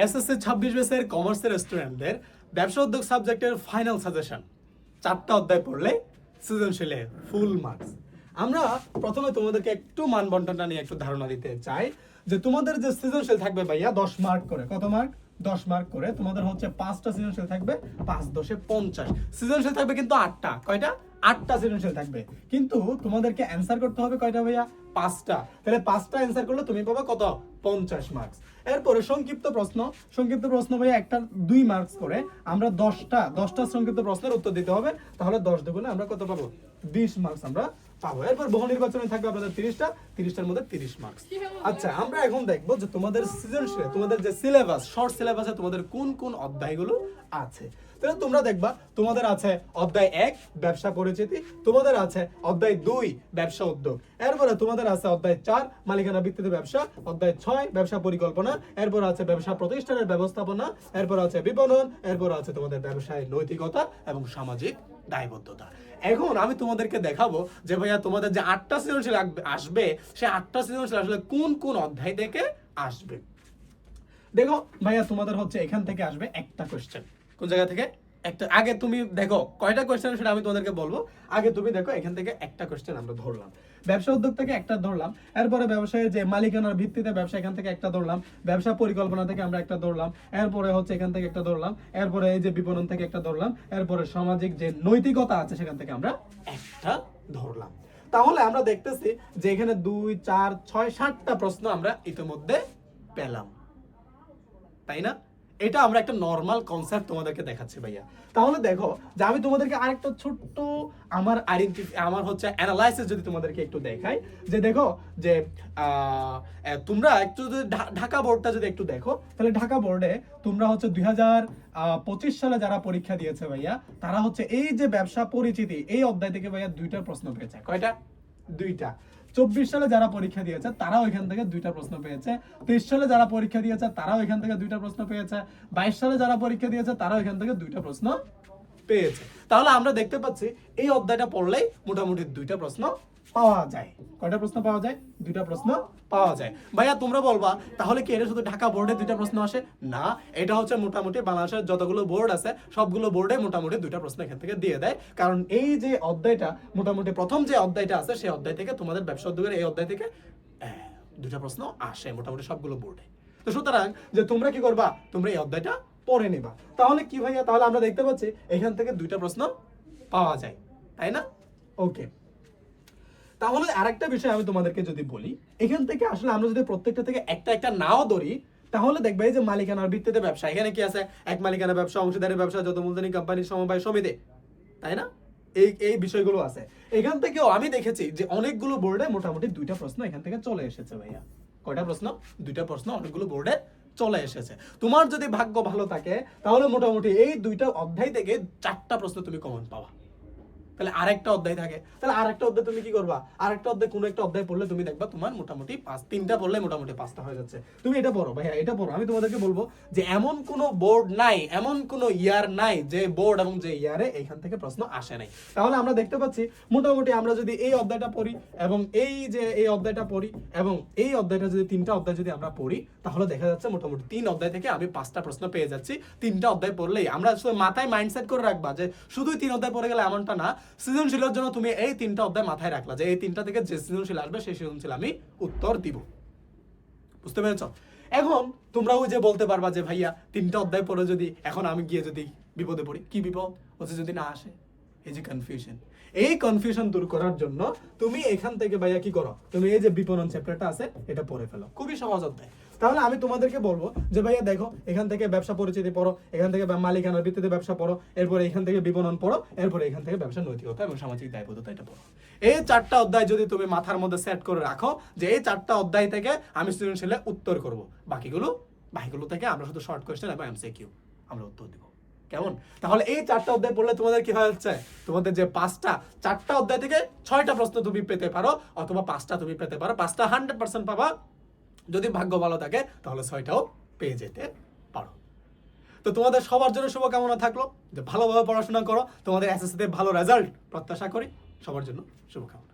SSC 26 ব্যাচের কমার্সের স্টুডেন্টদের ব্যবসা উদ্যোগ সাবজেক্টের ফাইনাল সাজেশন 4টা অধ্যায় পড়লে সৃজনশীলে ফুল মার্কস। আমরা প্রথমে তোমাদেরকে একটু মান বন্টনটা নিয়ে একটু ধারণা দিতে চাই যে তোমাদের যে সৃজনশীল থাকবে ভাইয়া 10 মার্ক করে, কত মার্ক? 10 মার্ক করে। তোমাদের হচ্ছে 5টা সৃজনশীল থাকবে, 5 10 50 সৃজনশীল থাকবে, কিন্তু 8টা। কয়টা? 8টা সৃজনশীল থাকবে, কিন্তু তোমাদেরকে অ্যান্সার করতে হবে কয়টা ভাইয়া? 5টা। তাহলে 5টা অ্যান্সার করলে তুমি পাবে কত? 50 মার্কস। এরপরে সংক্ষিপ্ত প্রশ্ন ভাইয়া একটা 2 মার্কস করে। আমরা 10টা সংক্ষিপ্ত প্রশ্নের উত্তর দিতে হবে, তাহলে 10 দুগুণে আমরা কত পাবো? 20 মার্কস আমরা পাবো। এরপর বহু নির্বাচনে থাকবে আপনাদের 30টার মধ্যে 30 মার্কস। আচ্ছা, আমরা এখন দেখবো যে তোমাদের সৃজনশীলে তোমাদের যে সিলেবাস, শর্ট সিলেবাসে তোমাদের কোন কোন অধ্যায়গুলো আছে। তাহলে তোমরা দেখবা তোমাদের আছে অধ্যায় 1 ব্যবসা পরিচিতি, তোমাদের আছে অধ্যায় 2 ব্যবসা উদ্যোগ, এরপরে তোমাদের আছে অধ্যায় 4 মালিকানা ভিত্তিতে ব্যবসা, অধ্যায় 6 ব্যবসা পরিকল্পনা, এরপর আছে ব্যবসা প্রতিষ্ঠানের ব্যবস্থাপনা, এরপর আছে বিপণন, এরপর আছে তোমাদের ব্যবসায় নৈতিকতা এবং সামাজিক দায়বদ্ধতা। এখন আমি তোমাদেরকে দেখাবো যে ভাইয়া তোমাদের যে 8টা সৃজনশীল আসবে, সেই 8টা সৃজনশীল আসলে কোন কোন অধ্যায় থেকে আসবে। দেখো ভাইয়া তোমাদের হচ্ছে এখান থেকে আসবে একটা কোশ্চেন। কোন জায়গা থেকে? একটা। আগে তুমি দেখো কয়টা কোশ্চেন সেটা আমি তোমাদেরকে বলবো। আগে তুমি দেখো এখান থেকে একটা কোশ্চেন আমরা ধরলাম, ব্যবসা উদ্যোগ থেকে একটা ধরলাম, এরপরে ব্যবসায় যে মালিকানার ভিত্তিতে ব্যবসা এখান থেকে একটা ধরলাম, ব্যবসা পরিকল্পনা থেকে আমরা একটা ধরলাম, এরপরে হচ্ছে এখান থেকে একটা ধরলাম, এরপরে এই যে বিপণন থেকে একটা ধরলাম, এরপরে সামাজিক যে নৈতিকতা আছে সেখান থেকে আমরা একটা ধরলাম। তাহলে আমরা দেখতেছি যে এখানে 2 4 6 7টা প্রশ্ন আমরা ইতিমধ্যে পেলাম, তাই না? এটা আমরা একটা নরমাল কনসেপ্ট তোমাদেরকে দেখাচ্ছি ভাইয়া। তাহলে দেখো যে আমি তোমাদেরকে আরেকটা ছোট্ট আমার হচ্ছে অ্যানালাইসিস যদি তোমাদেরকে একটু দেখাই, যে দেখো যে তোমরা একটু যদি ঢাকা বোর্ডটা যদি একটু দেখো, তাহলে ঢাকা বোর্ডে তোমরা হচ্ছে 2025 সালে যারা পরীক্ষা দিয়েছে ভাইয়া, তারা হচ্ছে এই যে ব্যবসা পরিচিতি এই অধ্যায় থেকে ভাইয়া 2টা প্রশ্ন পেয়েছে। কয়টা? 2টা। 24 সালে যারা পরীক্ষা দিয়েছে তারাও এখান থেকে 2টা প্রশ্ন পেয়েছে, 23 সালে যারা পরীক্ষা দিয়েছে তারাও এখান থেকে 2টা প্রশ্ন পেয়েছে, 22 সালে যারা পরীক্ষা দিয়েছে তারাও এখান থেকে 2টা প্রশ্ন পেয়েছে। তাহলে আমরা দেখতে পাচ্ছি এই অধ্যায়টা পড়লেই মোটামুটি 2টা প্রশ্ন পাওয়া যায়। কয়টা প্রশ্ন পাওয়া যায়? 2টা প্রশ্ন পাওয়া যায়। ভাইয়া তোমরা বলবা তাহলে কি এটা শুধু ঢাকা বোর্ডে 2টা প্রশ্ন আসে? না, এটা হচ্ছে মোটামুটি বাংলাদেশের যতগুলো বোর্ড আছে সবগুলো বোর্ডে মোটামুটি 2টা প্রশ্ন এখান থেকে দিয়ে দেয়। কারণ এই যে অধ্যায়টা মোটামুটি প্রথম যে অধ্যায়টা আছে সেই অধ্যায় থেকে তোমাদের ব্যবসা উদ্যোগের এই অধ্যায় থেকে 2টা প্রশ্ন আসে মোটামুটি সবগুলো বোর্ডে। তো সুতরাং যে তোমরা কি করবা, তোমরা এই অধ্যায়টা পড়ে নিবা। তাহলে কি ভাইয়া, তাহলে আমরা দেখতে পাচ্ছি এখান থেকে 2টা প্রশ্ন পাওয়া যায়, তাই না? ওকে, তাহলে আরেকটা বিষয় আমি তোমাদেরকে যদি বলি, এখান থেকে আসলে আমরা যদি প্রত্যেকটা থেকে একটা একটা নাও ধরি, তাহলে দেখবে এই যে মালিকানার ভিত্তিতে ব্যবসা, এখানে কি আছে? এক মালিকানা ব্যবসা, অংশীদারি ব্যবসা, যত মূলধনী কোম্পানি, সমবায় সমিতি, তাই না? এই বিষয়গুলো আছে। এখান থেকেও আমি দেখেছি যে অনেকগুলো বোর্ডে মোটামুটি 2টা প্রশ্ন এখান থেকে চলে এসেছে ভাইয়া। কয়টা প্রশ্ন? 2টা প্রশ্ন অনেকগুলো বোর্ডে চলে এসেছে। তোমার যদি ভাগ্য ভালো থাকে তাহলে মোটামুটি এই 2টা অধ্যায় থেকে 4টা প্রশ্ন তুমি কমন পাওয়া। তাহলে আরেকটা অধ্যায় থাকে, তাহলে আরেকটা অধ্যায় তুমি কি করবা? আরেকটা অধ্যায় কোনো একটা অধ্যায় পড়লে তুমি দেখবা তোমার মোটামুটি 3টা পড়লে মোটামুটি 5টা হয়ে যাচ্ছে। তুমি এটা পড়ো ভাইয়া, এটা পড়ো। আমি তোমাদেরকে বলবো যে এমন কোনো বোর্ড নাই, এমন কোনো ইয়ার নাই যে বোর্ড এবং যে ইয়ারে এইখান থেকে প্রশ্ন আসে নাই। তাহলে আমরা দেখতে পাচ্ছি মোটামুটি আমরা যদি এই অধ্যায়টা পড়ি এবং এই যে এই অধ্যায়টা পড়ি এবং এই অধ্যায়টা যদি 3টা অধ্যায় যদি আমরা পড়ি, তাহলে দেখা যাচ্ছে মোটামুটি 3 অধ্যায় থেকে আমি 5টা প্রশ্ন পেয়ে যাচ্ছি। 3টা অধ্যায় পড়লেই আমরা শুধু মাথায় মাইন্ডসেট করে রাখবা যে শুধুই 3 অধ্যায় পড়ে গেলে এমনটা না। সৃজনশীলের জন্য তুমি এই 3টা অধ্যায় মাথায় রাখলা যে এই 3টা থেকে যে সৃজনশীল আসবে সেই সৃজনশীল আমি উত্তর দিব। বুঝতে পেরেছো? এখন তোমরা ওই যে বলতে পারবা যে ভাইয়া 3টা অধ্যায় পড়ে যদি এখন আমি গিয়ে যদি বিপদে পড়ি, কি বিপদ হচ্ছে যদি না আসে? এই যে কনফিউশন, এই কনফিউশন দূর করার জন্য তুমি এখান থেকে ভাইয়া কি করো, তুমি এই যে বিপণন চ্যাপ্টারটা আছে এটা পড়ে ফেলো। খুবই সহজ অধ্যায়। তাহলে আমি তোমাদেরকে বলবো যে ভাইয়া দেখো এখান থেকে ব্যবসা পরিচিতি পড়ো, এখান থেকে মালিকানার ভিত্তিতে ব্যবসা পড়ো, এরপরে এখান থেকে বিপণন পড়ো, এরপরে এখান থেকে ব্যবসা নৈতিকতা এবং সামাজিক দায়বদ্ধতা এটা পড়ো। এই 4টা অধ্যায় যদি তুমি মাথার মধ্যে সেট করে রাখো যে এই 4টা অধ্যায় থেকে আমি সৃজনশীলে উত্তর করব, বাকিগুলো থেকে আমরা শুধু শর্ট কোয়েশ্চেন এবং এমসিকিউ আমরা উত্তর দিব। কেমন? তাহলে এই 4টা অধ্যায় পড়লে তোমাদের কি হয়ে যাচ্ছে, তোমাদের যে 4টা অধ্যায় থেকে 6টা প্রশ্ন তুমি পেতে পারো, অথবা 5টা তুমি পেতে পারো। 5টা 100% পাবা, যদি ভাগ্য ভালো থাকে তাহলে 6টাও পেয়ে যেতে পারো। তো তোমাদের সবার জন্য শুভকামনা থাকলো যে ভালোভাবে পড়াশোনা করো, তোমাদের এসএসসি তে ভালো রেজাল্ট প্রত্যাশা করি। সবার জন্য শুভকামনা।